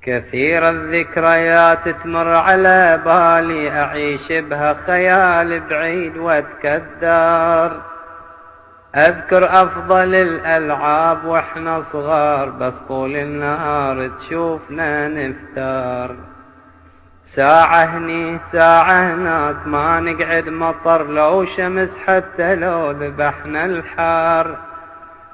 كثير الذكريات تمر على بالي، أعيش بها خيال بعيد واتكدر. أذكر أفضل الألعاب وإحنا صغار، بس طول النهار تشوفنا نفتر. ساعة هني ساعة هناك ما نقعد مطر، لو شمس حتى لو ذبحنا الحار.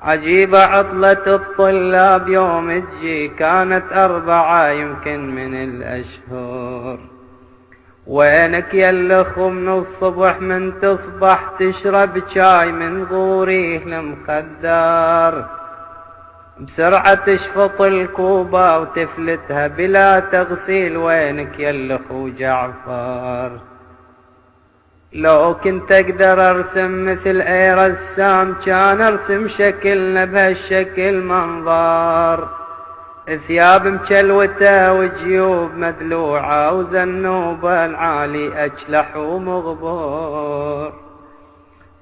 عجيبة عطلة الطلاب يوم تجي، كانت 4 يمكن من الأشهر. وينك يا الأخو من الصبح، من تصبح تشرب شاي من غوريه المخدر. بسرعة تشفط الكوبا وتفلتها بلا تغسيل، وينك يا الأخو جعفر. لو كنت اقدر ارسم مثل اي رسام، كان ارسم شكلنا بهالشكل منظر. ثياب مشلوته وجيوب مدلوعة، وزنوبة العالي اجلح ومغبور.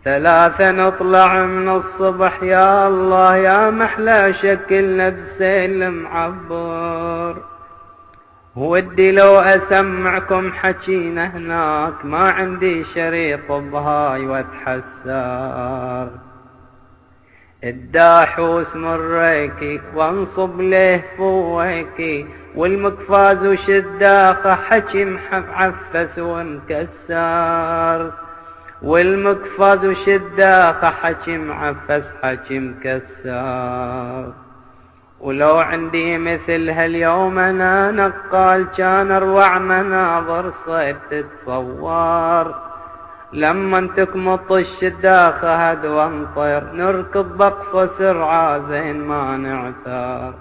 3 نطلع من الصبح، يا الله يا محلى شكلنا بسيل معبر. ودي لو اسمعكم حكينا هناك، ما عندي شريط بهاي واتحسر. الداحوس مريكي وانصب ليه فويكي، والمكفاز وشداخه حكي محفس ومكسر. والمكفاز وشداخه حكي محفس حكي مكسر. ولو عندي مثل هاليوم انا نقال، كان اروع مناظر صيد تتصور. لما تكمط الشداخة هدوى نطير، نركض بقصة سرعة زين ما نعثر.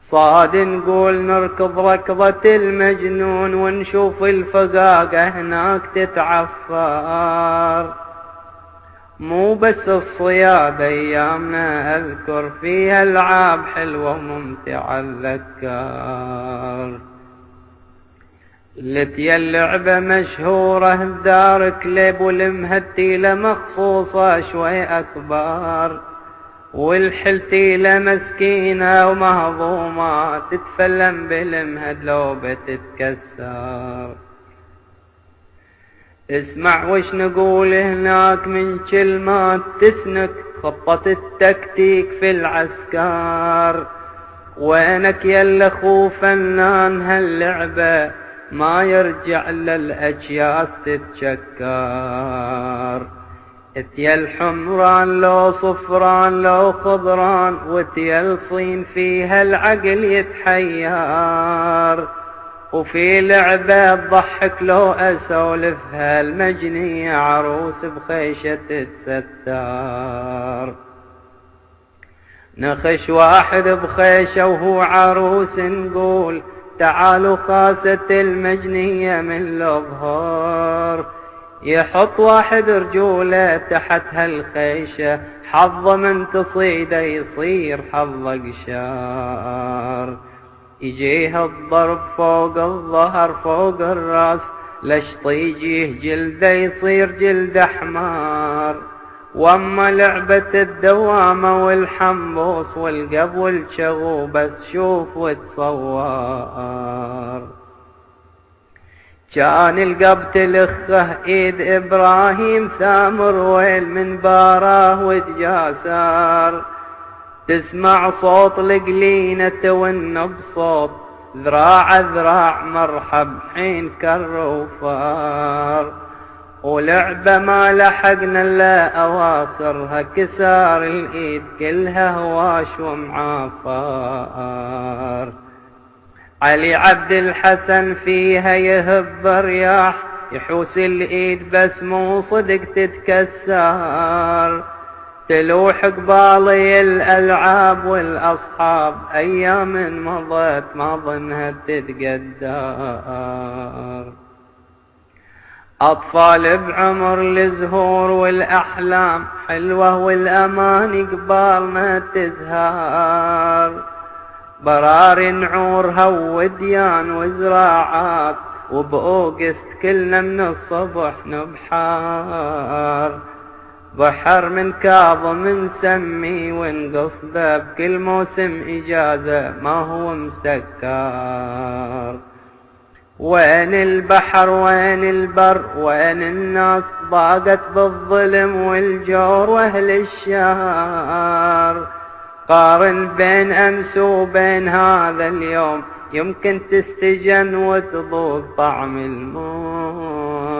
صاد نقول نركض ركضة المجنون، ونشوف الفقاقة هناك تتعفر. مو بس الصيادة ايامنا اذكر، فيها العاب حلوة وممتعة اتذكر. لتيا اللعبة مشهورة الدار كليب، والمهتيلة مخصوصة شوي اكبر. والحلتيلة مسكينة ومهضومة، تتفلم بالمهد لو بتتكسر. اسمع وش نقول هناك من كلمات تسنك، خطة التكتيك في العسكر. وينك يا الاخو فنان هاللعبة، ما يرجع الا الاجياس تتشكر. اتيا الحمران لو صفران لو خضران، وتيا الصين فيها العقل يتحير. وفي لعبة تضحك لو اسولفها، المجنية عروس بخيشة تتستر. نخش واحد بخيشة وهو عروس، نقول تعالوا خاصة المجنية من الظهر. يحط واحد رجوله تحت هالخيشة، حظه من تصيده يصير حظه قشار. يجيه الضرب فوق الظهر فوق الراس، لشط يجيه جلده يصير جلد حمار. واما لعبة الدوامة والحنبوس والقب والشغو، بس شوف وتصور. كان القب تلخه ايد ابراهيم ثامر، ويل من باراه وتجاسر. تسمع صوت القلينة والنب صوت، ذراع ذراع مرحب حين كر وفار. ولعبة ما لحقنا الا اواخرها، كسار الايد كلها هواش ومعافار. علي عبد الحسن فيها يهب رياح، يحوس الايد بس مو صدق تتكسر. تلوح قبالي الالعاب والاصحاب، ايام مضت ما ظنها تتقدر. اطفال بعمر الزهور والاحلام حلوة، والاماني قبالنا تزهار. برار نعورها وديان وزراعات، وبأوغست كلنا من الصبح نبحار. بحر من كاظم سمي وانقصده بكل موسم إجازة ما هو مسكر. وين البحر وين البر وين الناس ضاقت بالظلم والجور واهل الشهر. قارن بين أمس وبين هذا اليوم يمكن تستجن وتذوق طعم الموت.